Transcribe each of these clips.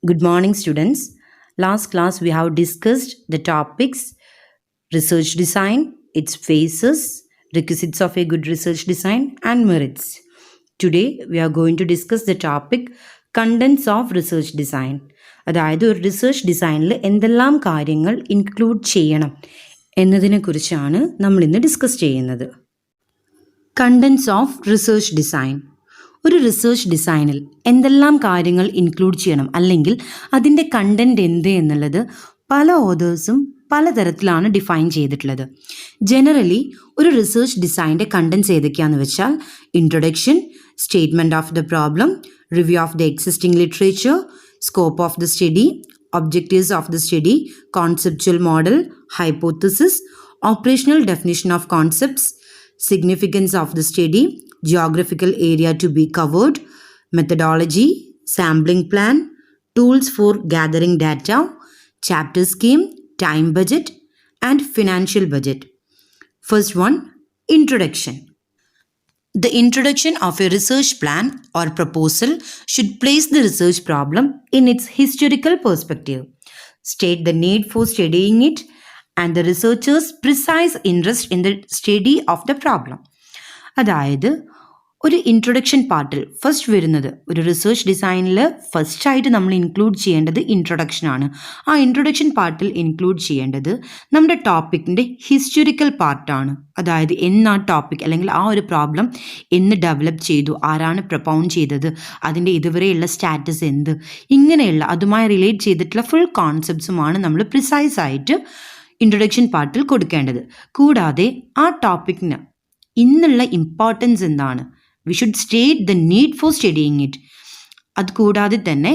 Good morning, students. Last class we have discussed the topics research design, its phases, requisites of a good research design, and merits. Today we are going to discuss the topic contents of research design. അതായത് ഒരു research ഡിസൈനിൽ എന്തെല്ലാം കാര്യങ്ങൾ include ചെയ്യണം എന്നതിനെക്കുറിച്ചാണ് നമ്മൾ ഇന്ന് discuss ചെയ്യുന്നത്. Contents of research design. ഒരു റിസർച്ച് ഡിസൈനിൽ എന്തെല്ലാം കാര്യങ്ങൾ ഇൻക്ലൂഡ് ചെയ്യണം അല്ലെങ്കിൽ അതിൻ്റെ കണ്ടൻറ് എന്ത് എന്നുള്ളത് പല ഓതേഴ്സും പലതരത്തിലാണ് ഡിഫൈൻ ചെയ്തിട്ടുള്ളത്. ജനറലി ഒരു റിസർച്ച് ഡിസൈൻ്റെ കണ്ടൻസ് ഏതൊക്കെയാണെന്ന് വെച്ചാൽ introduction, statement of the problem, review of the existing literature, scope of the study, objectives of the study, conceptual model, hypothesis, operational definition of concepts, significance of the study, geographical area to be covered, methodology, sampling plan, tools for gathering data, chapter scheme, time budget, and financial budget. First one, introduction. The introduction of a research plan or proposal should place the research problem in its historical perspective, state the need for studying it, and the researcher's precise interest in the study of the problem. അതായത് ഒരു introduction പാർട്ടിൽ first വരുന്നത് ഒരു research ഡിസൈനിൽ ഫസ്റ്റായിട്ട് നമ്മൾ include ചെയ്യേണ്ടത് ഇൻട്രൊഡക്ഷനാണ്. ആ ഇൻട്രൊഡക്ഷൻ പാർട്ടിൽ ഇൻക്ലൂഡ് ചെയ്യേണ്ടത് നമ്മുടെ ടോപ്പിക്കിൻ്റെ ഹിസ്റ്റോറിക്കൽ പാർട്ടാണ്. അതായത് എന്ന് ആ ടോപ്പിക് അല്ലെങ്കിൽ ആ ഒരു പ്രോബ്ലം എന്ന് ഡെവലപ്പ് ചെയ്തു, ആരാണ് പ്രൊപ്പൗണ്ട് ചെയ്തത്, അതിൻ്റെ ഇതുവരെയുള്ള സ്റ്റാറ്റസ് എന്ത്, ഇങ്ങനെയുള്ള അതുമായി റിലേറ്റ് ചെയ്തിട്ടുള്ള ഫുൾ കോൺസെപ്റ്റ്സുമാണ് നമ്മൾ പ്രിസൈസ് ആയിട്ട് ഇൻട്രൊഡക്ഷൻ പാർട്ടിൽ കൊടുക്കേണ്ടത്. കൂടാതെ ആ ടോപ്പിക്കിന് ഇന്നുള്ള ഇമ്പോർട്ടൻസ് എന്താണ്, we should state the need for studying it. അതുകൂടാതെ തന്നെ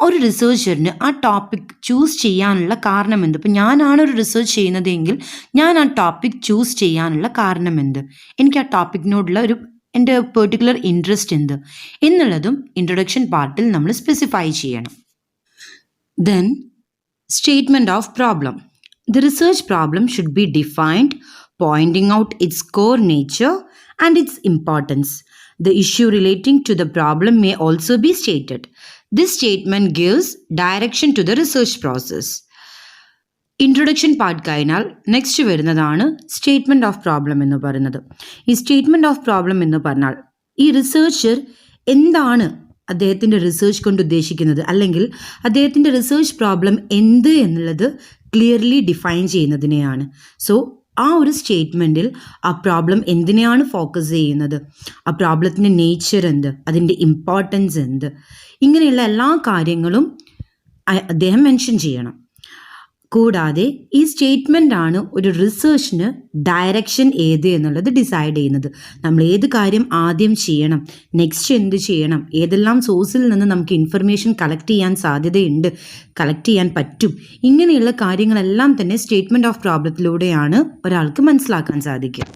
ഒരു റിസർച്ചറിന് ആ ടോപ്പിക് ചൂസ് ചെയ്യാനുള്ള കാരണം എന്ത്. ഇപ്പം ഞാനാണ് ഒരു റിസർച്ച് ചെയ്യുന്നതെങ്കിൽ ഞാൻ ആ ടോപ്പിക് ചൂസ് ചെയ്യാനുള്ള കാരണം എന്ത്, എനിക്ക് ആ ടോപ്പിക്കിനോടുള്ള ഒരു എൻ്റെ പെർട്ടിക്കുലർ ഇൻട്രസ്റ്റ് എന്ത് എന്നുള്ളതും ഇൻട്രൊഡക്ഷൻ പാർട്ടിൽ നമ്മൾ സ്പെസിഫൈ ചെയ്യണം. Then statement of problem. The research problem should be defined, pointing out its core nature and its importance. The issue relating to the problem may also be stated. This statement gives direction to the research process. Introduction part കഴിഞ്ഞാൽ next വരുന്നതാണ് statement of problem എന്ന് പറയുന്നത്. ഈ statement of problem എന്ന് പറഞ്ഞാൽ ഈ researcher എന്താണ് അദ്ദേഹത്തിൻ്റെ റിസർച്ച് കൊണ്ട് ഉദ്ദേശിക്കുന്നത് അല്ലെങ്കിൽ അദ്ദേഹത്തിൻ്റെ റിസർച്ച് പ്രോബ്ലം എന്ത് എന്നുള്ളത് ക്ലിയർലി ഡിഫൈൻ ചെയ്യുന്നതിനെയാണ്. സോ ആ ഒരു സ്റ്റേറ്റ്മെൻറ്റിൽ ആ പ്രോബ്ലം എന്തിനെയാണ് ഫോക്കസ് ചെയ്യുന്നത്, ആ പ്രോബ്ലത്തിൻ്റെ നേച്ചർ എന്ത്, അതിൻ്റെ ഇമ്പോർട്ടൻസ് എന്ത്, ഇങ്ങനെയുള്ള എല്ലാ കാര്യങ്ങളും അദ്ദേഹം മെൻഷൻ ചെയ്യണം. കൂടാതെ ഈ സ്റ്റേറ്റ്മെൻ്റ് ആണ് ഒരു റിസർച്ചിന് ഡയറക്ഷൻ ഏത് എന്നുള്ളത് ഡിസൈഡ് ചെയ്യുന്നത്. നമ്മൾ ഏത് കാര്യം ആദ്യം ചെയ്യണം, നെക്സ്റ്റ് എന്ത് ചെയ്യണം, ഏതെല്ലാം സോഴ്സിൽ നിന്ന് നമുക്ക് ഇൻഫർമേഷൻ കളക്ട് ചെയ്യാൻ സാധ്യതയുണ്ട്, കളക്ട് ചെയ്യാൻ പറ്റും, ഇങ്ങനെയുള്ള കാര്യങ്ങളെല്ലാം തന്നെ സ്റ്റേറ്റ്മെൻറ്റ് ഓഫ് പ്രോബ്ലത്തിലൂടെയാണ് ഒരാൾക്ക് മനസ്സിലാക്കാൻ സാധിക്കുക.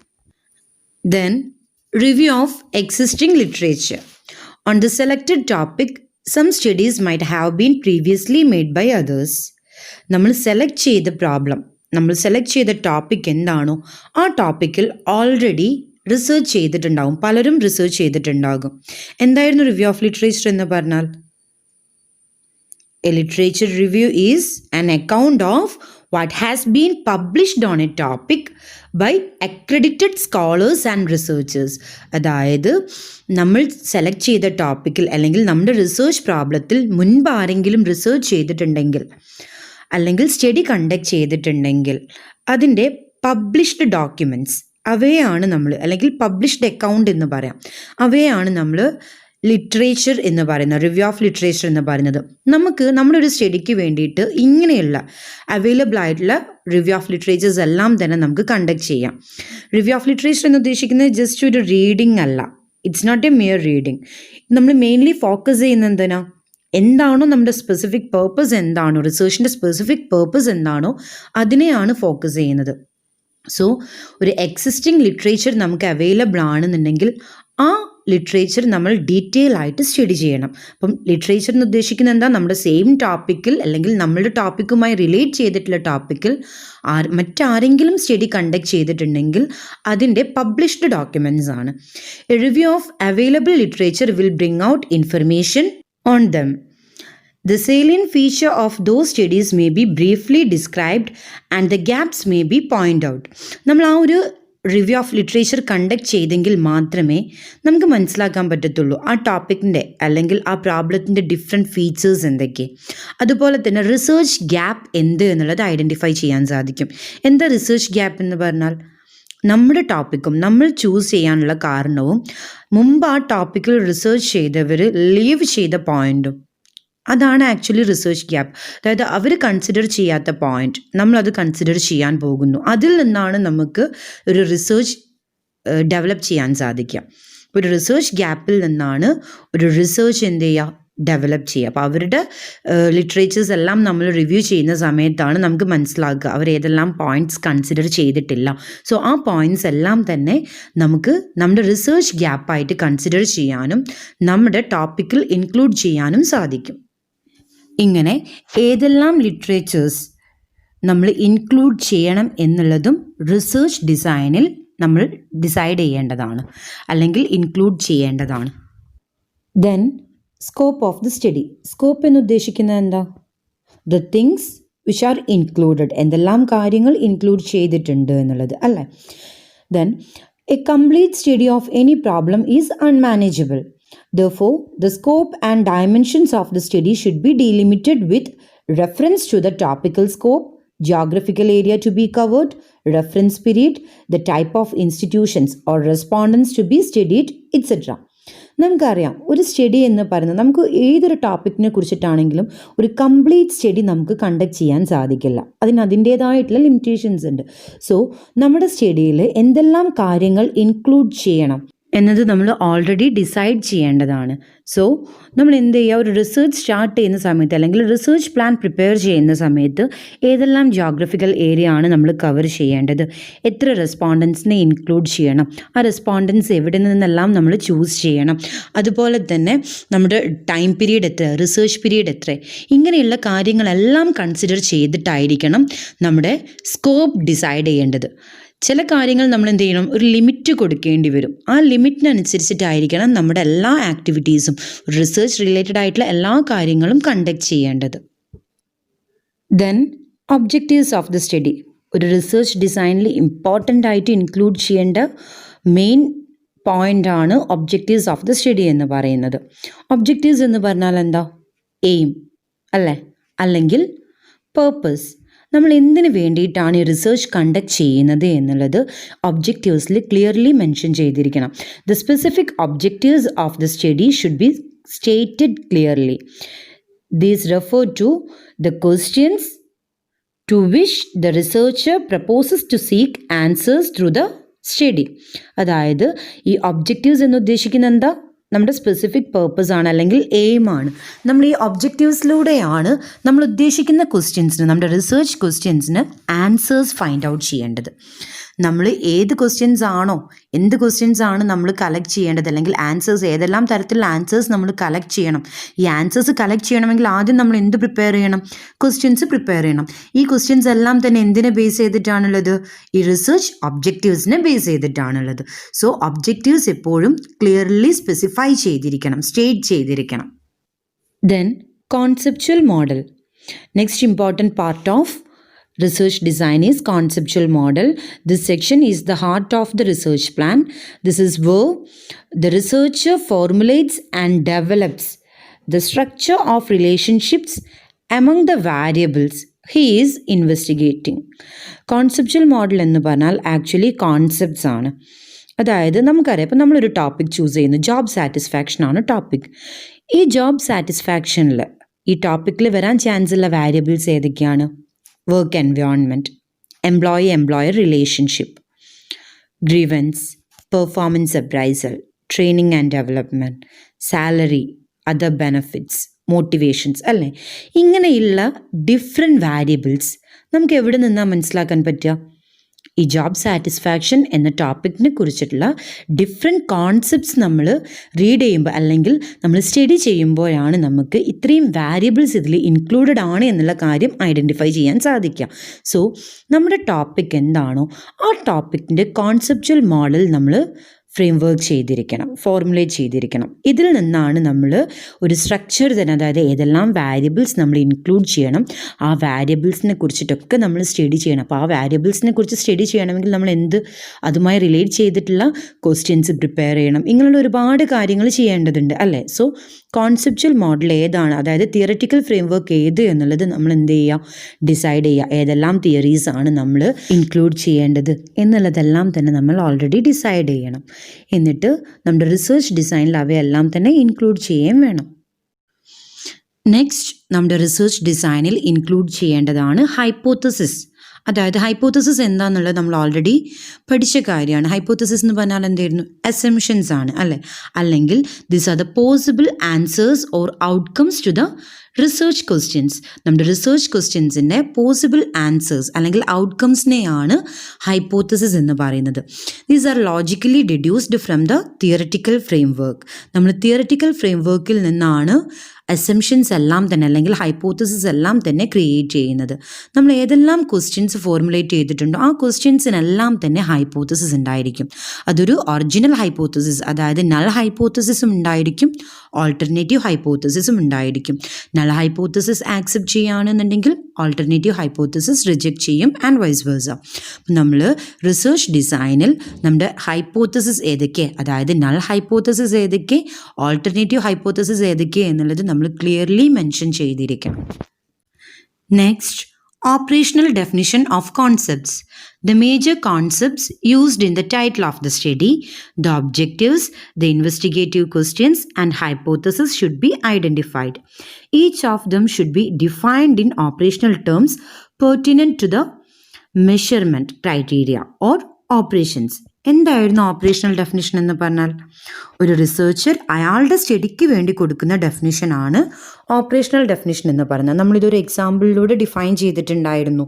Then review of existing literature. On the selected topic some studies might have been previously made by others. നമ്മൾ സെലക്ട് ചെയ്ത പ്രോബ്ലം, നമ്മൾ സെലക്ട് ചെയ്ത ടോപ്പിക് എന്താണോ ആ ടോപ്പിക്കിൽ ഓൾറെഡി റിസർച്ച് ചെയ്തിട്ടുണ്ടാകും, പലരും റിസർച്ച് ചെയ്തിട്ടുണ്ടാകും. എന്തായിരുന്നു റിവ്യൂ ഓഫ് ലിറ്ററേച്ചർ എന്ന് പറഞ്ഞാൽ? A literature review is an account of what has been published on a topic by accredited scholars and researchers. അതായത് നമ്മൾ സെലക്ട് ചെയ്ത ടോപ്പിക്കിൽ അല്ലെങ്കിൽ നമ്മുടെ റിസർച്ച് പ്രോബ്ലത്തിൽ മുൻപ് ആരെങ്കിലും റിസർച്ച് ചെയ്തിട്ടുണ്ടെങ്കിൽ അല്ലെങ്കിൽ സ്റ്റഡി കണ്ടക്ട് ചെയ്തിട്ടുണ്ടെങ്കിൽ അതിൻ്റെ പബ്ലിഷ്ഡ് ഡോക്യുമെൻറ്റ്സ് അവയാണ് നമ്മൾ, അല്ലെങ്കിൽ പബ്ലിഷ്ഡ് അക്കൗണ്ട് എന്ന് പറയാം, അവയാണ് നമ്മൾ ലിറ്ററേച്ചർ എന്ന് പറയുന്നത്, റിവ്യൂ ഓഫ് ലിറ്ററേച്ചർ എന്ന് പറയുന്നത്. നമുക്ക് നമ്മുടെ ഒരു സ്റ്റഡിക്ക് വേണ്ടിയിട്ട് ഇങ്ങനെയുള്ള അവൈലബിൾ ആയിട്ടുള്ള റിവ്യൂ ഓഫ് ലിറ്ററേച്ചേഴ്സ് എല്ലാം തന്നെ നമുക്ക് കണ്ടക്ട് ചെയ്യാം. റിവ്യൂ ഓഫ് ലിറ്ററേച്ചർ എന്ന് ഉദ്ദേശിക്കുന്നത് ജസ്റ്റ് ഒരു റീഡിംഗ് അല്ല, it's not a mere reading. നമ്മൾ മെയിൻലി ഫോക്കസ് ചെയ്യുന്നത് എന്തിനാ, എന്താണോ നമ്മുടെ സ്പെസിഫിക് പേർപ്പസ് എന്താണോ, റിസർച്ചിൻ്റെ സ്പെസിഫിക് പേർപ്പസ് എന്താണോ അതിനെയാണ് ഫോക്കസ് ചെയ്യുന്നത്. സോ ഒരു എക്സിസ്റ്റിംഗ് ലിറ്ററേച്ചർ നമുക്ക് അവൈലബിൾ ആണെന്നുണ്ടെങ്കിൽ ആ ലിറ്ററേച്ചർ നമ്മൾ ഡീറ്റെയിൽ ആയിട്ട് സ്റ്റഡി ചെയ്യണം. അപ്പം ലിറ്ററേച്ചർ എന്ന് ഉദ്ദേശിക്കുന്നത് എന്താ, നമ്മുടെ സെയിം ടോപ്പിക്കിൽ അല്ലെങ്കിൽ നമ്മളുടെ ടോപ്പിക്കുമായി റിലേറ്റ് ചെയ്തിട്ടുള്ള ടോപ്പിക്കിൽ മറ്റാരെങ്കിലും സ്റ്റഡി കണ്ടക്ട് ചെയ്തിട്ടുണ്ടെങ്കിൽ അതിൻ്റെ പബ്ലിഷ്ഡ് ഡോക്യുമെൻറ്റ്സ് ആണ്. A review of available literature will bring out information on them. The salient feature of those studies may be briefly described and the gaps may be pointed out. നമ്മൾ ആ ഒരു review of literature conduct ചെയ്തെങ്കിൽ മാത്രമേ നമുക്ക് മനസ്സിലാക്കാൻ പറ്റത്തുള്ളൂ ആ ടോപ്പിക്കിൻ്റെ അല്ലെങ്കിൽ ആ പ്രോബ്ലത്തിൻ്റെ ഡിഫറെൻറ്റ് ഫീച്ചേഴ്സ് എന്തൊക്കെ. അതുപോലെ തന്നെ റിസർച്ച് ഗ്യാപ്പ് എന്ത് എന്നുള്ളത് ഐഡൻറ്റിഫൈ ചെയ്യാൻ സാധിക്കും. എന്താ റിസർച്ച് ഗ്യാപ്പ് എന്ന് പറഞ്ഞാൽ നമ്മുടെ ടോപ്പിക്കും നമ്മൾ ചൂസ് ചെയ്യാനുള്ള കാരണവും മുമ്പ് ആ ടോപ്പിക്കിൽ റിസർച്ച് ചെയ്തവർ ലീവ് ചെയ്ത പോയിൻറ്റും, അതാണ് ആക്ച്വലി റിസർച്ച് ഗ്യാപ്പ്. അതായത് അവർ കൺസിഡർ ചെയ്യാത്ത പോയിന്റ് നമ്മളത് കൺസിഡർ ചെയ്യാൻ പോകുന്നു. അതിൽ നിന്നാണ് നമുക്ക് ഒരു റിസർച്ച് ഡെവലപ്പ് ചെയ്യാൻ സാധിക്കുക. ഒരു റിസർച്ച് ഗ്യാപ്പിൽ നിന്നാണ് ഒരു റിസർച്ച് എന്ത് ചെയ്യുക, ഡെവലപ്പ് ചെയ്യുക. അപ്പോൾ അവരുടെ ലിറ്ററേച്ചേഴ്സ് എല്ലാം നമ്മൾ റിവ്യൂ ചെയ്യുന്ന സമയത്താണ് നമുക്ക് മനസ്സിലാക്കുക അവർ ഏതെല്ലാം പോയിന്റ്സ് കൺസിഡർ ചെയ്തിട്ടില്ല. സോ ആ പോയിന്റ്സ് എല്ലാം തന്നെ നമുക്ക് നമ്മുടെ റിസർച്ച് ഗ്യാപ്പായിട്ട് കൺസിഡർ ചെയ്യാനും നമ്മുടെ ടോപ്പിക്കിൽ ഇൻക്ലൂഡ് ചെയ്യാനും സാധിക്കും. ഇങ്ങനെ ഏതെല്ലാം ലിറ്ററേച്ചേഴ്സ് നമ്മൾ ഇൻക്ലൂഡ് ചെയ്യണം എന്നുള്ളതും റിസർച്ച് ഡിസൈനിൽ നമ്മൾ ഡിസൈഡ് ചെയ്യേണ്ടതാണ് അല്ലെങ്കിൽ ഇൻക്ലൂഡ് ചെയ്യേണ്ടതാണ്. Then scope of the study. Scope എന്ന് ഉദ്ദേശിക്കുന്നത് എന്താ? The things which are included, എന്തെല്ലാം കാര്യങ്ങൾ ഇൻക്ലൂഡ് ചെയ്തിട്ടുണ്ട് എന്നുള്ളത് അല്ലേ. Then a complete study of any problem is unmanageable. Therefore, the scope and dimensions of the study should be delimited with reference to the topical scope, geographical area to be covered, reference period, the type of institutions or respondents to be studied, etc. നമുക്കറിയാം ഒരു study എന്ന് പറയുന്നത് നമുക്ക് ഏതൊരു ടോപ്പിക്കിനെ കുറിച്ചിട്ടാണെങ്കിലും ഒരു complete study നമുക്ക് conduct ചെയ്യാൻ സാധിക്കില്ല. അതിൻ്റേതായിട്ടുള്ള ലിമിറ്റേഷൻസ് ഉണ്ട്. സോ നമ്മുടെ സ്റ്റഡിയിൽ എന്തെല്ലാം കാര്യങ്ങൾ ഇൻക്ലൂഡ് ചെയ്യണം എന്നത് നമ്മൾ ഓൾറെഡി ഡിസൈഡ് ചെയ്യേണ്ടതാണ്. സോ നമ്മൾ എന്ത് ചെയ്യുക, ഒരു റിസർച്ച് സ്റ്റാർട്ട് ചെയ്യുന്ന സമയത്ത് അല്ലെങ്കിൽ റിസർച്ച് പ്ലാൻ പ്രിപ്പയർ ചെയ്യുന്ന സമയത്ത് ഏതെല്ലാം ജോഗ്രഫിക്കൽ ഏരിയ ആണ് നമ്മൾ കവർ ചെയ്യേണ്ടത്, എത്ര റെസ്പോണ്ടൻസിനെ ഇൻക്ലൂഡ് ചെയ്യണം, ആ റെസ്പോണ്ടൻസ് എവിടെ നിന്നെല്ലാം നമ്മൾ ചൂസ് ചെയ്യണം, അതുപോലെ തന്നെ നമ്മുടെ ടൈം പീരീഡ് എത്ര, റിസർച്ച് പീരീഡ് എത്ര, ഇങ്ങനെയുള്ള കാര്യങ്ങളെല്ലാം കൺസിഡർ ചെയ്തിട്ടായിരിക്കണം നമ്മുടെ സ്കോപ്പ് ഡിസൈഡ് ചെയ്യേണ്ടത്. ചില കാര്യങ്ങൾ നമ്മൾ എന്ത് ചെയ്യണം, ഒരു ലിമിറ്റ് കൊടുക്കേണ്ടി വരും. ആ ലിമിറ്റിനനുസരിച്ചിട്ടായിരിക്കണം നമ്മുടെ എല്ലാ ആക്ടിവിറ്റീസും റിസർച്ച് റിലേറ്റഡ് ആയിട്ടുള്ള എല്ലാ കാര്യങ്ങളും കണ്ടക്ട് ചെയ്യേണ്ടത്. Then objectives of the study. ഒരു റിസർച്ച് ഡിസൈനിൽ ഇമ്പോർട്ടൻ്റ് ആയിട്ട് ഇൻക്ലൂഡ് ചെയ്യേണ്ട മെയിൻ പോയിൻ്റ് ആണ് ഒബ്ജക്റ്റീവ്സ് ഓഫ് ദി സ്റ്റഡി എന്ന് പറയുന്നത്. ഒബ്ജക്റ്റീവ്സ് എന്ന് പറഞ്ഞാൽ എന്താ? എയിം അല്ലേ, അല്ലെങ്കിൽ പേർപ്പസ്. നമ്മൾ എന്തിനു വേണ്ടിയിട്ടാണ് ഈ റിസർച്ച് കണ്ടക്ട് ചെയ്യുന്നത് എന്നുള്ളത് ഒബ്ജക്റ്റീവ്സിൽ ക്ലിയർലി മെൻഷൻ ചെയ്തിരിക്കണം. The specific objectives of the study should be stated clearly. These refer to the questions to which the researcher proposes to seek answers through the study. അതായത് ഈ ഒബ്ജക്റ്റീവ്സ് എന്ന് ഉദ്ദേശിക്കുന്നത് എന്താ? നമ്മുടെ സ്പെസിഫിക് പേർപ്പസ് ആണ് അല്ലെങ്കിൽ എയിമാണ്. നമ്മൾ ഈ ഒബ്ജക്റ്റീവ്സിലൂടെയാണ് നമ്മൾ ഉദ്ദേശിക്കുന്ന ക്വസ്റ്റ്യൻസിന്, നമ്മുടെ റിസർച്ച് ക്വസ്റ്റ്യൻസിന് ആൻസേഴ്സ് ഫൈൻഡ് ഔട്ട് ചെയ്യേണ്ടത്. നമ്മൾ ഏത് ക്വസ്റ്റ്യൻസ് ആണോ, എന്ത് ക്വസ്റ്റ്യൻസ് ആണ് നമ്മൾ കളക്ട് ചെയ്യേണ്ടത്, അല്ലെങ്കിൽ ആൻസേഴ്സ് ഏതെല്ലാം തരത്തിലുള്ള ആൻസേഴ്സ് നമ്മൾ കളക്ട് ചെയ്യണം. ഈ ആൻസേഴ്സ് കളക്ട് ചെയ്യണമെങ്കിൽ ആദ്യം നമ്മൾ എന്ത് പ്രിപ്പയർ ചെയ്യണം? ക്വസ്റ്റ്യൻസ് പ്രിപ്പയർ ചെയ്യണം. ഈ ക്വസ്റ്റ്യൻസ് എല്ലാം തന്നെ എന്തിനെ ബേസ് ചെയ്തിട്ടാണുള്ളത്? ഈ റിസർച്ച് ഒബ്ജക്റ്റീവ്സിനെ ബേസ് ചെയ്തിട്ടാണുള്ളത്. സോ ഒബ്ജക്റ്റീവ്സ് എപ്പോഴും ക്ലിയർലി സ്പെസിഫൈ ചെയ്തിരിക്കണം, സ്റ്റേറ്റ് ചെയ്തിരിക്കണം. Then conceptual model. Next important part of research design is conceptual model. This section is the heart of the research plan. This is where the researcher formulates and develops the structure of relationships among the variables he is investigating. Conceptual model എന്ന് പറഞ്ഞാൽ actually concepts ആണ്. അതായത് നമുക്കറിയാം, ഇപ്പം നമ്മളൊരു topic choose ചെയ്യുന്നു, job satisfaction ആണ് topic. ഈ ജോബ് സാറ്റിസ്ഫാക്ഷനിൽ ഈ ടോപ്പിക്കിൽ വരാൻ ചാൻസ് ഉള്ള വാരിയബിൾസ് ഏതൊക്കെയാണ്? Work environment, employee-employer relationship, grievance, performance appraisal, training and development, salary, other benefits, motivations അല്ലേ. ഇങ്ങനെയുള്ള ഡിഫറെൻറ്റ് വാരിയബിൾസ് നമുക്ക് എവിടെ നിന്നാണ് മനസ്സിലാക്കാൻ പറ്റുക? ഈ ജോബ് സാറ്റിസ്ഫാക്ഷൻ എന്ന ടോപ്പിക്കിനെ കുറിച്ചിട്ടുള്ള ഡിഫറെൻറ്റ് കോൺസെപ്റ്റ്സ് നമ്മൾ റീഡ് ചെയ്യുമ്പോൾ അല്ലെങ്കിൽ നമ്മൾ സ്റ്റഡി ചെയ്യുമ്പോഴാണ് നമുക്ക് ഇത്രയും വാരിയബിൾസ് ഇതിൽ ഇൻക്ലൂഡഡ് ആണ് എന്നുള്ള കാര്യം ഐഡൻറ്റിഫൈ ചെയ്യാൻ സാധിക്കുക. സോ നമ്മുടെ ടോപ്പിക് എന്താണോ ആ ടോപ്പിക്കിൻ്റെ കോൺസെപ്ച്വൽ മോഡൽ നമ്മൾ ഫ്രെയിംവർക്ക് ചെയ്തിരിക്കണം, ഫോർമുലേറ്റ് ചെയ്തിരിക്കണം. ഇതിൽ നിന്നാണ് നമ്മൾ ഒരു സ്ട്രക്ചർ തന്നെ, അതായത് ഏതെല്ലാം വാരിയബിൾസ് നമ്മൾ ഇൻക്ലൂഡ് ചെയ്യണം, ആ വാരിയബിൾസിനെ കുറിച്ചിട്ടൊക്കെ നമ്മൾ സ്റ്റഡി ചെയ്യണം. അപ്പോൾ ആ വാരിയബിൾസിനെ കുറിച്ച് സ്റ്റഡി ചെയ്യണമെങ്കിൽ നമ്മൾ അതുമായി റിലേറ്റ് ചെയ്തിട്ടുള്ള ക്വസ്റ്റ്യൻസ് പ്രിപ്പയർ ചെയ്യണം. ഇങ്ങനെയുള്ള ഒരുപാട് കാര്യങ്ങൾ ചെയ്യേണ്ടതുണ്ട് അല്ലേ. സോ കോൺസെപ്ച്വൽ മോഡൽ ഏതാണ്, അതായത് തിയററ്റിക്കൽ ഫ്രെയിംവർക്ക് ഏത് എന്നുള്ളത് നമ്മൾ എന്ത് ചെയ്യുക, ഡിസൈഡ് ചെയ്യുക. ഏതെല്ലാം തിയറീസ് ആണ് നമ്മൾ ഇൻക്ലൂഡ് ചെയ്യേണ്ടത് എന്നുള്ളതെല്ലാം തന്നെ നമ്മൾ ഓൾറെഡി ഡിസൈഡ് ചെയ്യണം. എന്നിട്ട് നമ്മുടെ റിസർച്ച് ഡിസൈനിൽ അവയെല്ലാം തന്നെ ഇൻക്ലൂഡ് ചെയ്യുകയും വേണം. നെക്സ്റ്റ്, നമ്മുടെ റിസർച്ച് ഡിസൈനിൽ ഇൻക്ലൂഡ് ചെയ്യേണ്ടതാണ് ഹൈപ്പോത്തസിസ്. അതായത് ഹൈപ്പോത്തസിസ് എന്താണെന്നുള്ളത് നമ്മൾ ഓൾറെഡി പഠിച്ച കാര്യമാണ്. ഹൈപ്പോത്തസിസ് എന്ന് പറഞ്ഞാൽ എന്തായിരുന്നു? അസംഷൻസ് ആണ് അല്ലേ. അല്ലെങ്കിൽ this are the possible answers or outcomes to the research questions. നമ്മുടെ റിസർച്ച് ക്വസ്റ്റ്യൻസിൻ്റെ പോസിബിൾ ആൻസേഴ്സ് അല്ലെങ്കിൽ ഔട്ട്കംസിനെയാണ് ഹൈപ്പോത്തസിസ് എന്ന് പറയുന്നത്. These are logically deduced from the theoretical framework. നമ്മൾ തിയററ്റിക്കൽ ഫ്രെയിംവർക്കിൽ നിന്നാണ് അസംഷൻസ് എല്ലാം തന്നെ അല്ലെങ്കിൽ ഹൈപ്പോത്തസിസ് എല്ലാം തന്നെ ക്രിയേറ്റ് ചെയ്യുന്നത്. നമ്മൾ ഏതെല്ലാം ക്വസ്റ്റ്യൻസ് ഫോർമുലേറ്റ് ചെയ്തിട്ടുണ്ടോ ആ ക്വസ്റ്റ്യൻസിനെല്ലാം തന്നെ ഹൈപ്പോത്തസിസ് ഉണ്ടായിരിക്കും. അതൊരു ഒറിജിനൽ ഹൈപ്പോത്തസിസ്, അതായത് നൾ ഹൈപ്പോത്തസിസും ഉണ്ടായിരിക്കും, ഓൾട്ടർനേറ്റീവ് ഹൈപ്പോത്തസിസും ഉണ്ടായിരിക്കും. നൾ ഹൈപ്പോത്തസിസ് ആക്സെപ്റ്റ് ചെയ്യുകയാണെന്നുണ്ടെങ്കിൽ ഓൾട്ടർനേറ്റീവ് ഹൈപ്പോത്തസിസ് റിജക്റ്റ് ചെയ്യും, ആൻഡ് വൈസ് വേഴ്സ. നമ്മൾ റിസർച്ച് ഡിസൈനിൽ നമ്മുടെ ഹൈപ്പോത്തസിസ് ഏതൊക്കെ, അതായത് നൾ ഹൈപ്പോത്തസിസ് ഏതൊക്കെ, ഓൾട്ടർനേറ്റീവ് ഹൈപ്പോത്തസിസ് ഏതൊക്കെ എന്നുള്ളത് നമ്മൾ ക്ലിയർലി മെൻഷൻ ചെയ്തിരിക്കണം. Next, operational definition of concepts. The major concepts used in the title of the study, the objectives, the investigative questions and hypothesis should be identified. Each of them should be defined in operational terms pertinent to the measurement criteria or operations. എന്തായിരുന്നു operational definition എന്ന് പറഞ്ഞാൽ? ഒരു researcher അയാളുടെ സ്റ്റഡിക്ക് വേണ്ടി കൊടുക്കുന്ന ഡെഫിനിഷനാണ് operational definition എന്ന് പറയുന്നത്. നമ്മളിതൊരു എക്സാമ്പിളിലൂടെ define ചെയ്തിട്ടുണ്ടായിരുന്നു.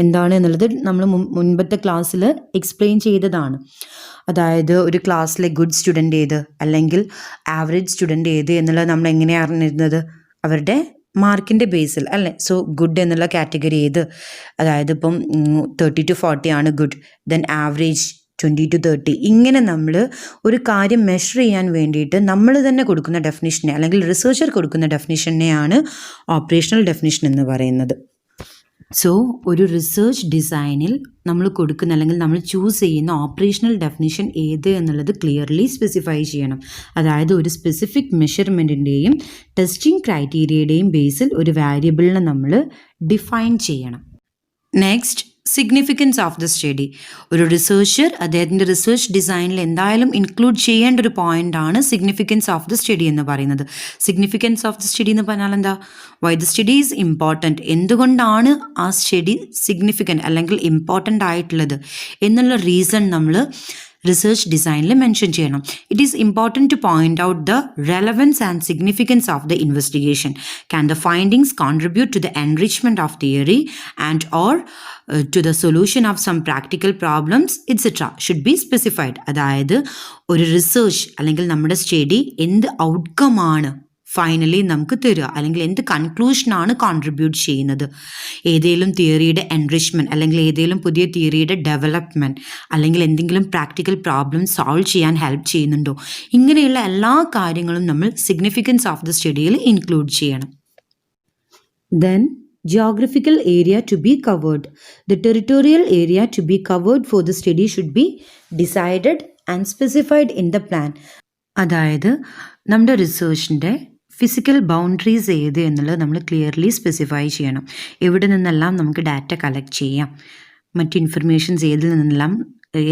എന്താണ് എന്നുള്ളത് നമ്മൾ മുൻപത്തെ ക്ലാസ്സിൽ എക്സ്പ്ലെയിൻ ചെയ്തതാണ്. അതായത് ഒരു ക്ലാസ്സിലെ ഗുഡ് സ്റ്റുഡൻ്റ് ഏത് അല്ലെങ്കിൽ ആവറേജ് സ്റ്റുഡൻ്റ് ഏത് എന്നുള്ളത് നമ്മൾ എങ്ങനെയാണ് അറിഞ്ഞിരുന്നത്? അവരുടെ മാർക്കിൻ്റെ ബേസിൽ അല്ലേ. സോ ഗുഡ് എന്നുള്ള കാറ്റഗറി ഏത്, അതായത് ഇപ്പം 30 to 40 ആണ് ഗുഡ്, ദെൻ ആവറേജ് 20 to 30. ഇങ്ങനെ നമ്മൾ ഒരു കാര്യം മെഷർ ചെയ്യാൻ വേണ്ടിയിട്ട് നമ്മൾ തന്നെ കൊടുക്കുന്ന ഡെഫിനിഷനെ അല്ലെങ്കിൽ റിസർച്ചർ കൊടുക്കുന്ന ഡെഫിനിഷനെയാണ് ഓപ്പറേഷണൽ ഡെഫിനിഷൻ എന്ന് പറയുന്നത്. സോ ഒരു റിസർച്ച് ഡിസൈനിൽ നമ്മൾ കൊടുക്കുന്ന അല്ലെങ്കിൽ നമ്മൾ ചൂസ് ചെയ്യുന്ന ഓപ്പറേഷണൽ ഡെഫിനിഷൻ ഏത് എന്നുള്ളത് ക്ലിയർലി സ്പെസിഫൈ ചെയ്യണം. അതായത് ഒരു സ്പെസിഫിക് മെഷർമെൻറ്റിൻ്റെയും ടെസ്റ്റിംഗ് ക്രൈറ്റീരിയയുടെയും ബേസിൽ ഒരു വാരിയബിളിനെ നമ്മൾ ഡിഫൈൻ ചെയ്യണം. Next, significance of the study. ഒരു റിസർച്ചർ അദ്ദേഹത്തിൻ്റെ റിസർച്ച് ഡിസൈനിൽ എന്തായാലും ഇൻക്ലൂഡ് ചെയ്യേണ്ട ഒരു പോയിൻ്റാണ് സിഗ്നിഫിക്കൻസ് ഓഫ് ദ സ്റ്റഡി എന്ന് പറയുന്നത്. സിഗ്നിഫിക്കൻസ് ഓഫ് ദ സ്റ്റഡി എന്ന് പറഞ്ഞാൽ എന്താ? Why the study is important, എന്തുകൊണ്ടാണ് ആ സ്റ്റഡി സിഗ്നിഫിക്കൻറ്റ് അല്ലെങ്കിൽ ഇമ്പോർട്ടൻ്റ് ആയിട്ടുള്ളത് എന്നുള്ള റീസൺ നമ്മൾ റിസർച്ച് ഡിസൈനിൽ മെൻഷൻ ചെയ്യണം. It is important to point out the relevance and significance of the investigation. Can the findings contribute to the enrichment of theory and or to the solution of some practical problems etc. should be specified. അതായത് ഒരു research അല്ലെങ്കിൽ നമ്മുടെ study എന്ത് outcome ആണ് finally നമുക്ക് തരിക, അല്ലെങ്കിൽ എന്ത് കൺക്ലൂഷനാണ് കോൺട്രിബ്യൂട്ട് ചെയ്യുന്നത്, ഏതെങ്കിലും തിയറിയുടെ എൻറിച്ച്മെൻറ്റ് അല്ലെങ്കിൽ ഏതെങ്കിലും പുതിയ തിയറിയുടെ ഡെവലപ്മെൻറ്റ് അല്ലെങ്കിൽ എന്തെങ്കിലും പ്രാക്ടിക്കൽ പ്രോബ്ലം സോൾവ് ചെയ്യാൻ ഹെൽപ്പ് ചെയ്യുന്നുണ്ടോ, ഇങ്ങനെയുള്ള എല്ലാ കാര്യങ്ങളും നമ്മൾ സിഗ്നിഫിക്കൻസ് ഓഫ് ദ സ്റ്റഡിയിൽ ഇൻക്ലൂഡ് ചെയ്യണം. Then geographical area to be covered. The territorial area to be covered for the study should be decided and specified in the plan. അതായത് നമ്മുടെ റിസർച്ചിൻ്റെ physical boundaries ഏത് എന്നുള്ളത് നമ്മൾ ക്ലിയർലി സ്പെസിഫൈ ചെയ്യണം. എവിടെ നിന്നെല്ലാം നമുക്ക് ഡാറ്റ കളക്ട് ചെയ്യാം, മറ്റ് ഇൻഫർമേഷൻസ്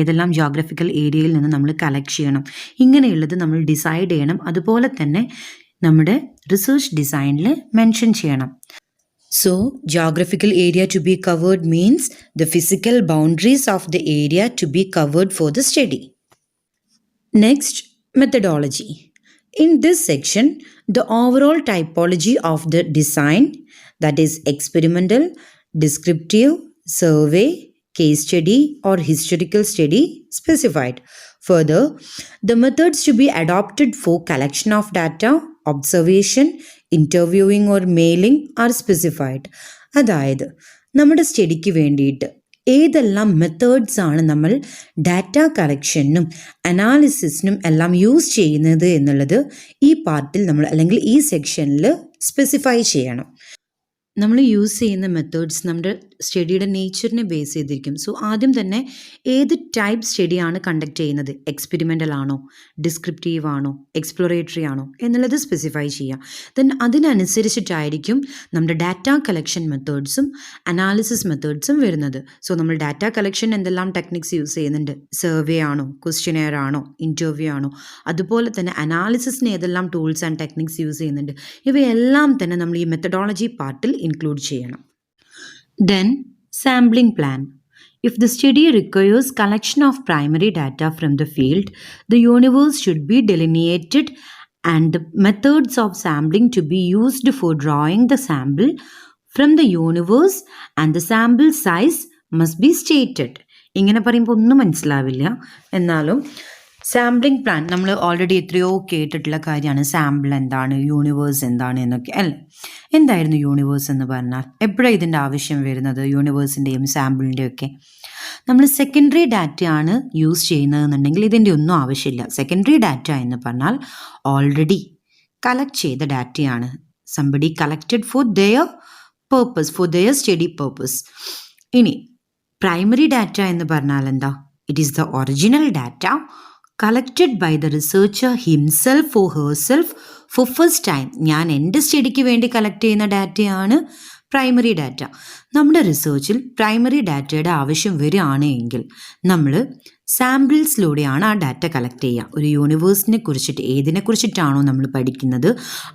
ഏതെല്ലാം ജോഗ്രഫിക്കൽ ഏരിയയിൽ നിന്ന് നമ്മൾ കളക്ട് ചെയ്യണം, ഇങ്ങനെയുള്ളത് നമ്മൾ ഡിസൈഡ് ചെയ്യണം. അതുപോലെ തന്നെ നമ്മുടെ റിസർച്ച് ഡിസൈനിൽ മെൻഷൻ ചെയ്യണം. So, geographical area to be covered means the physical boundaries of the area to be covered for the study. Next, methodology. In this section, the overall typology of the design, that is experimental, descriptive, survey, case study or historical study specified. Further, the methods to be adopted for collection of data, observation, interviewing or mailing are specified. അതായത് നമ്മുടെ സ്റ്റഡിക്ക് വേണ്ടിയിട്ട് ഏതെല്ലാം methods ആണ് നമ്മൾ data കളക്ഷനും അനാലിസിസിനും എല്ലാം use ചെയ്യുന്നത് എന്നുള്ളത് ഈ പാർട്ടിൽ നമ്മൾ അല്ലെങ്കിൽ ഈ സെക്ഷനിൽ സ്പെസിഫൈ ചെയ്യണം. നമ്മൾ യൂസ് ചെയ്യുന്ന മെത്തേഡ്സ് നമ്മുടെ സ്റ്റഡിയുടെ നേച്ചറിനെ ബേസ് ചെയ്തിരിക്കും. സോ ആദ്യം തന്നെ ഏത് ടൈപ്പ് സ്റ്റഡിയാണ് കണ്ടക്ട് ചെയ്യുന്നത്, എക്സ്പെരിമെൻ്റൽ ആണോ, ഡിസ്ക്രിപ്റ്റീവ് ആണോ, എക്സ്പ്ലോറേറ്ററി ആണോ എന്നുള്ളത് സ്പെസിഫൈ ചെയ്യാം. ദെൻ അതിനനുസരിച്ചിട്ടായിരിക്കും നമ്മുടെ ഡാറ്റ കളക്ഷൻ മെത്തേഡ്സും അനാലിസിസ് മെത്തേഡ്സും വരുന്നത്. സോ നമ്മൾ ഡാറ്റ കളക്ഷൻ എന്തെല്ലാം ടെക്നിക്സ് യൂസ് ചെയ്യുന്നുണ്ട്, സർവേ ആണോ, ക്വസ്റ്റ്യനെയർ ആണോ, ഇൻ്റർവ്യൂ ആണോ, അതുപോലെ തന്നെ അനാലിസിസിന് ഏതെല്ലാം ടൂൾസ് ആൻഡ് ടെക്നിക്സ് യൂസ് ചെയ്യുന്നുണ്ട്, ഇവയെല്ലാം തന്നെ നമ്മൾ ഈ മെത്തഡോളജി പാർട്ടിൽ ഇൻക്ലൂഡ് ചെയ്യണം. Then, sampling plan. If the study requires collection of primary data from the field, the universe should be delineated and the methods of sampling to be used for drawing the sample from the universe and the sample size must be stated. ഇങ്ങനെ പറയുമ്പോൾ ഒന്നും മനസ്സിലാവില്ല, എന്നാലും sampling plan നമ്മൾ already എത്രയോ കേട്ടിട്ടുള്ള കാര്യമാണ്. Sample എന്താണ്, യൂണിവേഴ്സ് എന്താണ് എന്നൊക്കെ അല്ലേ. എന്തായിരുന്നു യൂണിവേഴ്സ് എന്ന് പറഞ്ഞാൽ, എപ്പോഴാണ് ഇതിൻ്റെ ആവശ്യം വരുന്നത്, യൂണിവേഴ്സിൻ്റെയും സാമ്പിളിൻ്റെയും ഒക്കെ? നമ്മൾ സെക്കൻഡറി ഡാറ്റയാണ് യൂസ് ചെയ്യുന്നതെന്നുണ്ടെങ്കിൽ ഇതിൻ്റെ ഒന്നും ആവശ്യമില്ല. സെക്കൻഡറി ഡാറ്റ എന്ന് പറഞ്ഞാൽ ഓൾറെഡി കളക്ട് ചെയ്ത ഡാറ്റയാണ്. Somebody collected for their purpose, for their study purpose. ഇനി പ്രൈമറി ഡാറ്റ എന്ന് പറഞ്ഞാൽ എന്താ? It is the original data collected by the researcher himself or herself for first time. ഞാൻ എൻ്റെ സ്റ്റഡിക്ക് വേണ്ടി കളക്ട് ചെയ്യുന്ന ഡാറ്റയാണ് പ്രൈമറി ഡാറ്റ. നമ്മുടെ റിസർച്ചിൽ പ്രൈമറി ഡാറ്റയുടെ ആവശ്യം വരികയാണെങ്കിൽ നമ്മൾ സാമ്പിൾസിലൂടെയാണ് ആ ഡാറ്റ കളക്ട് ചെയ്യുക. ഒരു യൂണിവേഴ്സിനെ കുറിച്ചിട്ട്, ഏതിനെ കുറിച്ചിട്ടാണോ നമ്മൾ പഠിക്കുന്നത്,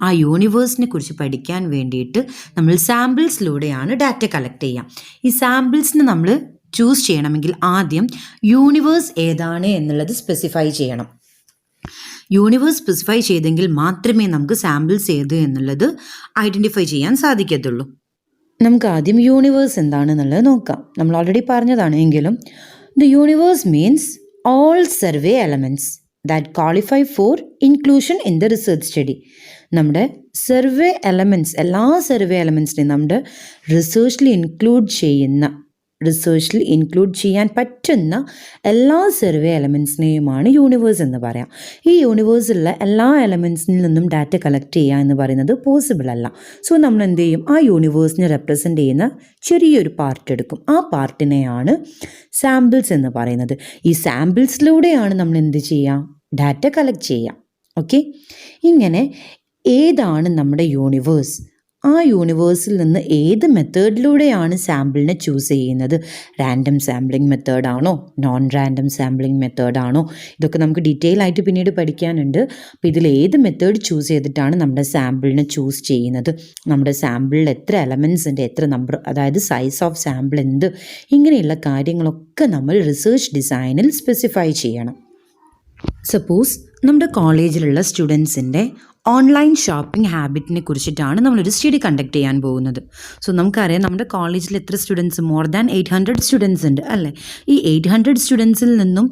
ആ യൂണിവേഴ്സിനെ കുറിച്ച് പഠിക്കാൻ വേണ്ടിയിട്ട് നമ്മൾ സാമ്പിൾസിലൂടെയാണ് ഡാറ്റ കളക്ട് ചെയ്യുക. ഈ സാമ്പിൾസിന് നമ്മൾ ചൂസ് ചെയ്യണമെങ്കിൽ ആദ്യം യൂണിവേഴ്സ് ഏതാണ് എന്നുള്ളത് സ്പെസിഫൈ ചെയ്യണം. യൂണിവേഴ്സ് സ്പെസിഫൈ ചെയ്തെങ്കിൽ മാത്രമേ നമുക്ക് സാമ്പിൾസ് ഏത് എന്നുള്ളത് ഐഡൻറ്റിഫൈ ചെയ്യാൻ സാധിക്കത്തുള്ളൂ. നമുക്ക് ആദ്യം യൂണിവേഴ്സ് എന്താണെന്നുള്ളത് നോക്കാം. നമ്മൾ ഓൾറെഡി പറഞ്ഞതാണ്, എങ്കിലും the universe means all survey elements that qualify four inclusion in the research study. നമ്മുടെ സർവേ എലമെൻറ്റ്സ്, എല്ലാ സർവേ എലമെൻറ്റ്സിനെയും നമ്മുടെ റിസർച്ചിൽ ഇൻക്ലൂഡ് ചെയ്യാൻ പറ്റുന്ന എല്ലാ സർവേ എലമെൻറ്റ്സിനെയുമാണ് യൂണിവേഴ്സ് എന്ന് പറയാം. ഈ യൂണിവേഴ്സിലുള്ള എല്ലാ എലമെൻറ്റ്സിൽ നിന്നും ഡാറ്റ കളക്ട് ചെയ്യുക എന്ന് പറയുന്നത് പോസിബിൾ അല്ല. സോ നമ്മൾ എന്ത് ചെയ്യും, ആ യൂണിവേഴ്സിനെ റെപ്രസെൻ്റ് ചെയ്യുന്ന ചെറിയൊരു പാർട്ട് എടുക്കും. ആ പാർട്ടിനെയാണ് സാമ്പിൾസ് എന്ന് പറയുന്നത്. ഈ സാമ്പിൾസിലൂടെയാണ് നമ്മൾ എന്ത് ചെയ്യുക, ഡാറ്റ കളക്ട് ചെയ്യുക. ഓക്കെ, ഇങ്ങനെ ഏതാണ് നമ്മുടെ യൂണിവേഴ്സ്, ആ യൂണിവേഴ്സിൽ നിന്ന് ഏത് മെത്തേഡിലൂടെയാണ് സാമ്പിളിനെ ചൂസ് ചെയ്യുന്നത്, റാൻഡം സാമ്പിളിംഗ് മെത്തേഡാണോ, നോൺ റാൻഡം സാമ്പിളിംഗ് മെത്തേഡാണോ, ഇതൊക്കെ നമുക്ക് ഡീറ്റെയിൽ ആയിട്ട് പിന്നീട് പഠിക്കാനുണ്ട്. അപ്പോൾ ഇതിൽ ഏത് മെത്തേഡ് ചൂസ് ചെയ്തിട്ടാണ് നമ്മുടെ സാമ്പിളിനെ ചൂസ് ചെയ്യുന്നത്, നമ്മുടെ സാമ്പിളിൽ എത്ര എലമെൻറ്റ്സ് ഉണ്ട്, എത്ര നമ്പർ, അതായത് സൈസ് ഓഫ് സാമ്പിൾ എന്ത്, ഇങ്ങനെയുള്ള കാര്യങ്ങളൊക്കെ നമ്മൾ റിസർച്ച് ഡിസൈനിൽ സ്പെസിഫൈ ചെയ്യണം. സപ്പോസ് നമ്മുടെ കോളേജിലുള്ള സ്റ്റുഡൻസിൻ്റെ ഓൺലൈൻ ഷോപ്പിംഗ് ഹാബിറ്റിനെ കുറിച്ചിട്ടാണ് നമ്മളൊരു സ്റ്റഡി കണ്ടക്ട് ചെയ്യാൻ പോകുന്നത്. സോ നമുക്കറിയാം നമ്മുടെ കോളേജിൽ എത്ര സ്റ്റുഡൻസ്, മോർ ദാൻ 800 സ്റ്റുഡൻസ് ഉണ്ട് അല്ലേ. ഈ 800 സ്റ്റുഡൻസിൽ നിന്നും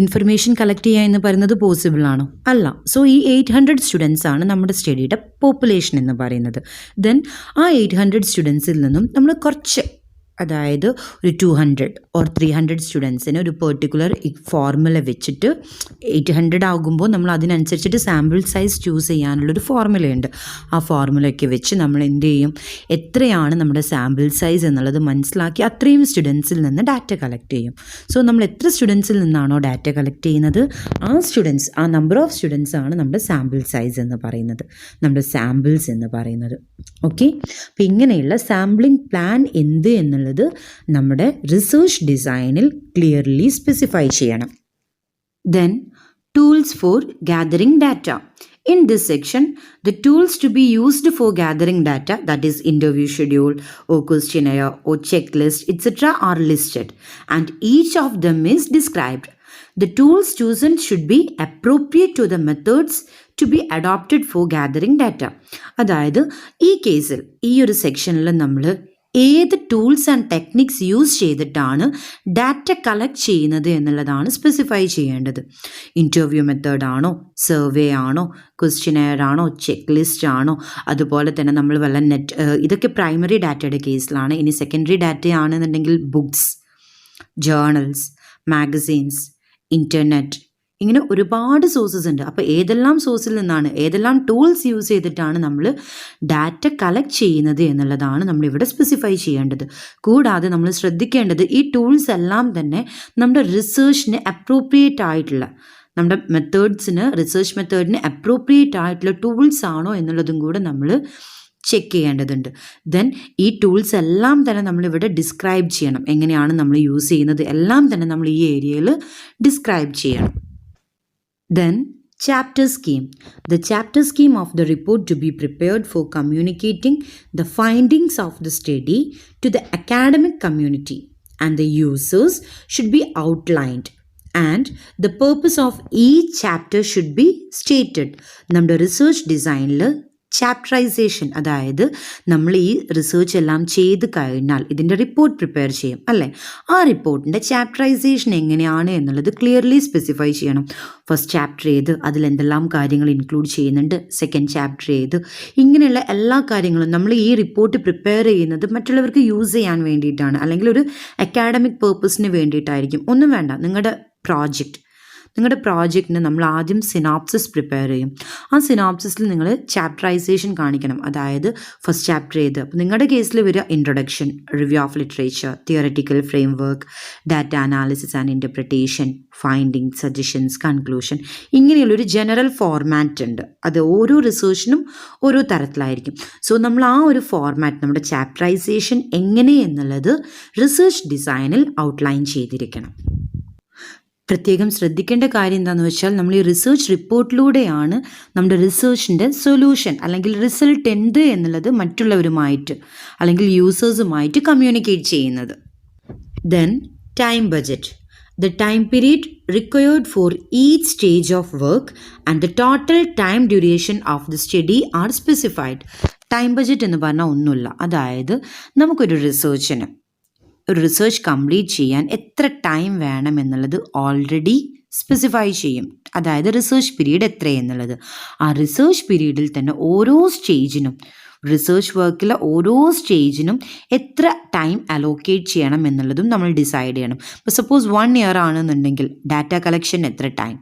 ഇൻഫർമേഷൻ കളക്ട് ചെയ്യുക എന്ന് പറയുന്നത് പോസിബിൾ ആണോ? അല്ല. സോ ഈ 800 സ്റ്റുഡൻസ് ആണ് നമ്മുടെ സ്റ്റഡിയുടെ പോപ്പുലേഷൻ എന്ന് പറയുന്നത്. ദെൻ ആ 800 സ്റ്റുഡൻസിൽ നിന്നും നമ്മൾ കുറച്ച്, അതായത് ഒരു 200 or 300 സ്റ്റുഡൻസിന് ഒരു പെർട്ടിക്കുലർ ഫോർമുല വെച്ചിട്ട് 800 ആകുമ്പോൾ നമ്മൾ അതിനനുസരിച്ചിട്ട് സാമ്പിൾ സൈസ് ചൂസ് ചെയ്യാനുള്ളൊരു ഫോർമുലയുണ്ട്. ആ ഫോർമുലയൊക്കെ വെച്ച് നമ്മൾ എന്ത് ചെയ്യും, എത്രയാണ് നമ്മുടെ സാമ്പിൾ സൈസ് എന്നുള്ളത് മനസ്സിലാക്കി അത്രയും സ്റ്റുഡൻസിൽ നിന്ന് ഡാറ്റ കളക്ട് ചെയ്യും. സോ നമ്മൾ എത്ര സ്റ്റുഡൻസിൽ നിന്നാണോ ഡാറ്റ കളക്ട് ചെയ്യുന്നത്, ആ നമ്പർ ഓഫ് സ്റ്റുഡൻസ് ആണ് നമ്മുടെ സാമ്പിൾ സൈസ് എന്ന് പറയുന്നത്, നമ്മുടെ സാമ്പിൾസ് എന്ന് പറയുന്നത്. ഓക്കെ, അപ്പം ഇങ്ങനെയുള്ള സാമ്പിളിംഗ് പ്ലാൻ എന്ത് എന്നുള്ളത് നമ്മുടെ റിസർച്ച് ഡിസൈനിൽ ക്ലിയർലി സ്പെസിഫൈ ചെയ്യണം. Then, tools for gathering data. In this section, the tools to be used for gathering data, that is interview schedule or questionnaire or checklist, etc. are listed and each of them is described. The tools chosen should be appropriate to the methods to be adopted for gathering data. അതായത് ഈ കേസിൽ, ഈ ഒരു സെക്ഷനിൽ നമ്മൾ ഏത് tools and techniques use ചെയ്തിട്ടാണ് data collect ചെയ്യുന്നത് എന്നുള്ളതാണ് സ്പെസിഫൈ ചെയ്യേണ്ടത്. ഇൻ്റർവ്യൂ മെത്തേഡ് ആണോ, സർവേ ആണോ, ക്വസ്റ്റ്യനെയർ ആണോ, ചെക്ക് ലിസ്റ്റ് ആണോ, അതുപോലെ തന്നെ നമ്മൾ വല്ല ഇതൊക്കെ പ്രൈമറി ഡാറ്റയുടെ കേസിലാണ്. ഇനി സെക്കൻഡറി ഡാറ്റ ആണെന്നുണ്ടെങ്കിൽ ബുക്സ്, ജേർണൽസ്, മാഗസീൻസ്, ഇൻ്റർനെറ്റ്, ഇങ്ങനെ ഒരുപാട് സോഴ്സസ് ഉണ്ട്. അപ്പോൾ ഏതെല്ലാം സോഴ്സിൽ നിന്നാണ്, ഏതെല്ലാം ടൂൾസ് യൂസ് ചെയ്തിട്ടാണ് നമ്മൾ ഡാറ്റ കളക്ട് ചെയ്യുന്നത് എന്നുള്ളതാണ് നമ്മളിവിടെ സ്പെസിഫൈ ചെയ്യേണ്ടത്. കൂടാതെ നമ്മൾ ശ്രദ്ധിക്കേണ്ടത് ഈ ടൂൾസ് എല്ലാം തന്നെ നമ്മുടെ റിസർച്ചിന് അപ്രോപ്രിയേറ്റ് ആയിട്ടുള്ള, നമ്മുടെ റിസർച്ച് മെത്തേഡിന് അപ്രോപ്രിയേറ്റ് ആയിട്ടുള്ള ടൂൾസ് ആണോ എന്നുള്ളതും കൂടെ നമ്മൾ ചെക്ക് ചെയ്യേണ്ടതുണ്ട്. ദെൻ ഈ ടൂൾസ് എല്ലാം തന്നെ നമ്മളിവിടെ ഡിസ്ക്രൈബ് ചെയ്യണം. എങ്ങനെയാണ് നമ്മൾ യൂസ് ചെയ്യുന്നത് എല്ലാം തന്നെ നമ്മൾ ഈ ഏരിയയിൽ ഡിസ്ക്രൈബ് ചെയ്യണം. Then, chapter scheme. The chapter scheme of the report to be prepared for communicating the findings of the study to the academic community and the users should be outlined. And the purpose of each chapter should be stated. നമ്മുടെ research ഡിസൈനിൽ ചാപ്റ്ററൈസേഷൻ, അതായത് നമ്മൾ ഈ research എല്ലാം ചെയ്ത് കഴിഞ്ഞാൽ ഇതിൻ്റെ report prepare ചെയ്യും അല്ലേ, ആ റിപ്പോർട്ടിൻ്റെ ചാപ്റ്ററൈസേഷൻ എങ്ങനെയാണ് എന്നുള്ളത് ക്ലിയർലി സ്പെസിഫൈ ചെയ്യണം. ഫസ്റ്റ് ചാപ്റ്റർ ഏത്, അതിലെന്തെല്ലാം കാര്യങ്ങൾ ഇൻക്ലൂഡ് ചെയ്യുന്നുണ്ട്, സെക്കൻഡ് ചാപ്റ്റർ ഏത്, ഇങ്ങനെയുള്ള എല്ലാ കാര്യങ്ങളും നമ്മൾ ഈ റിപ്പോർട്ട് പ്രിപ്പയർ ചെയ്യുന്നത് മറ്റുള്ളവർക്ക് യൂസ് ചെയ്യാൻ വേണ്ടിയിട്ടാണ്, അല്ലെങ്കിൽ ഒരു അക്കാഡമിക് പേർപ്പസിന് വേണ്ടിയിട്ടായിരിക്കും. ഒന്നും വേണ്ട, നിങ്ങളുടെ പ്രോജക്റ്റിന് നമ്മൾ ആദ്യം സിനോപ്സിസ് പ്രിപ്പയർ ചെയ്യും. ആ സിനോപ്സിസിൽ നിങ്ങൾ ചാപ്റ്ററൈസേഷൻ കാണിക്കണം. അതായത് ഫസ്റ്റ് ചാപ്റ്റർ ഏത്, അപ്പോൾ നിങ്ങളുടെ കേസിൽ വരിക introduction, review of literature, theoretical frame work, data analysis and interpretation, finding, suggestions, conclusion, ഇങ്ങനെയുള്ളൊരു ജനറൽ ഫോർമാറ്റ് ഉണ്ട്. അത് ഓരോ റിസർച്ചിനും ഓരോ തരത്തിലായിരിക്കും. സോ നമ്മൾ ആ ഒരു ഫോർമാറ്റ്, നമ്മുടെ ചാപ്റ്ററൈസേഷൻ എങ്ങനെയെന്നുള്ളത് റിസർച്ച് ഡിസൈനിൽ ഔട്ട്ലൈൻ ചെയ്തിരിക്കണം. പ്രത്യേകം ശ്രദ്ധിക്കേണ്ട കാര്യം എന്താണെന്ന് വെച്ചാൽ, നമ്മൾ ഈ റിസർച്ച് റിപ്പോർട്ടിലൂടെയാണ് നമ്മുടെ റിസർച്ചിൻ്റെ സൊല്യൂഷൻ അല്ലെങ്കിൽ റിസൾട്ട് എന്ത് എന്നുള്ളത് മറ്റുള്ളവരുമായിട്ട് അല്ലെങ്കിൽ യൂസേഴ്സുമായിട്ട് കമ്മ്യൂണിക്കേറ്റ് ചെയ്യുന്നത്. Then time budget. The time period required for each stage of work and the total time duration of the study are specified. Time budget എന്ന് പറഞ്ഞാൽ ഒന്നുമില്ല, അതായത് നമുക്കൊരു റിസർച്ച് കംപ്ലീറ്റ് ചെയ്യാൻ എത്ര ടൈം വേണം എന്നുള്ളത് ഓൾറെഡി സ്പെസിഫൈ ചെയ്യും. അതായത് റിസർച്ച് പീരീഡ് എത്രയെന്നുള്ളത്. ആ റിസർച്ച് പീരീഡിൽ തന്നെ ഓരോ സ്റ്റേജിനും, റിസർച്ച് വർക്കിലെ ഓരോ സ്റ്റേജിനും എത്ര ടൈം അലോക്കേറ്റ് ചെയ്യണം എന്നുള്ളതും നമ്മൾ ഡിസൈഡ് ചെയ്യണം. ഇപ്പോൾ സപ്പോസ് 1 year ആണെന്നുണ്ടെങ്കിൽ ഡാറ്റ കളക്ഷൻ എത്ര ടൈം,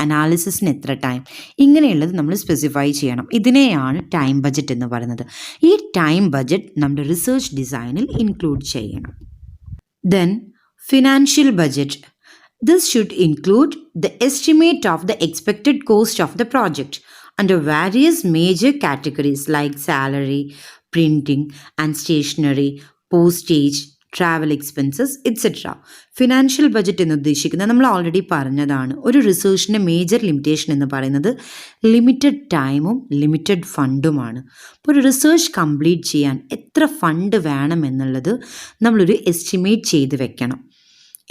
അനാലിസിസിന് എത്ര ടൈം, ഇങ്ങനെയുള്ളത് നമ്മൾ സ്പെസിഫൈ ചെയ്യണം. ഇതിനെയാണ് ടൈം ബജറ്റ് എന്ന് പറയുന്നത്. ഈ ടൈം ബജറ്റ് നമ്മുടെ റിസർച്ച് ഡിസൈനിൽ ഇൻക്ലൂഡ് ചെയ്യണം. Then, financial budget. This should include the estimate of the expected cost of the project under various major categories like salary, printing and stationery, postage, travel expenses etcetera. Financial budget എന്ന് ഉദ്ദേശിക്കുന്നത് നമ്മൾ already പറഞ്ഞതാണ്. ഒരു റിസർച്ചിൻ്റെ major limitation എന്ന് പറയുന്നത് limited ടൈമും limited ഫണ്ടുമാണ്. അപ്പോൾ ഒരു റിസർച്ച് കംപ്ലീറ്റ് ചെയ്യാൻ എത്ര ഫണ്ട് വേണം എന്നുള്ളത് നമ്മളൊരു എസ്റ്റിമേറ്റ് ചെയ്ത് വെക്കണം.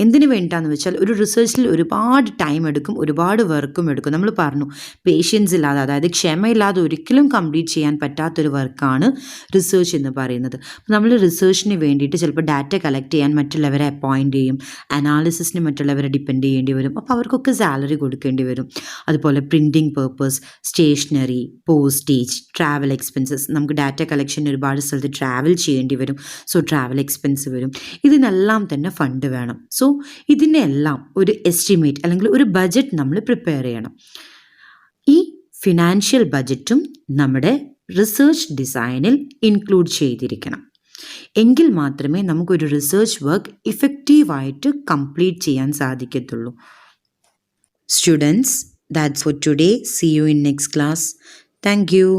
എന്തിനു വേണ്ടിയിട്ടാണെന്ന് വെച്ചാൽ, ഒരു റിസർച്ചിൽ ഒരുപാട് ടൈം എടുക്കും, ഒരുപാട് വർക്കും എടുക്കും. നമ്മൾ പറഞ്ഞു, പേഷ്യൻസ് ഇല്ലാതെ, അതായത് ക്ഷമയില്ലാതെ ഒരിക്കലും കംപ്ലീറ്റ് ചെയ്യാൻ പറ്റാത്തൊരു വർക്കാണ് റിസർച്ച് എന്ന് പറയുന്നത്. അപ്പോൾ നമ്മൾ റിസർച്ചിന് വേണ്ടിയിട്ട് ചിലപ്പോൾ ഡാറ്റ കളക്ട് ചെയ്യാൻ മറ്റുള്ളവരെ അപ്പോയിൻറ്റ് ചെയ്യും, അനാലിസിസിന് മറ്റുള്ളവരെ ഡിപ്പെൻഡ് ചെയ്യേണ്ടി വരും. അപ്പോൾ അവർക്കൊക്കെ സാലറി കൊടുക്കേണ്ടി വരും. അതുപോലെ printing purpose, stationery, postage, travel expenses, നമുക്ക് ഡാറ്റ കളക്ഷന് ഒരുപാട് സ്ഥലത്ത് ട്രാവൽ ചെയ്യേണ്ടി വരും. സോ ട്രാവൽ എക്സ്പെൻസ് വരും. ഇതിനെല്ലാം തന്നെ ഫണ്ട് വേണം. സോ ഇതിനെല്ലാം ഒരു എസ്റ്റിമേറ്റ് അല്ലെങ്കിൽ ഒരു ബജറ്റ് നമ്മൾ പ്രിപ്പയർ ചെയ്യണം. ഈ ഫിനാൻഷ്യൽ ബജറ്റും നമ്മുടെ റിസർച്ച് ഡിസൈനിൽ ഇൻക്ലൂഡ് ചെയ്തിരിക്കണം. എങ്കിൽ മാത്രമേ നമുക്കൊരു റിസർച്ച് വർക്ക് ഇഫക്റ്റീവായിട്ട് കംപ്ലീറ്റ് ചെയ്യാൻ സാധിക്കത്തുള്ളൂ. Students, that's for today. See you in next class. Thank you.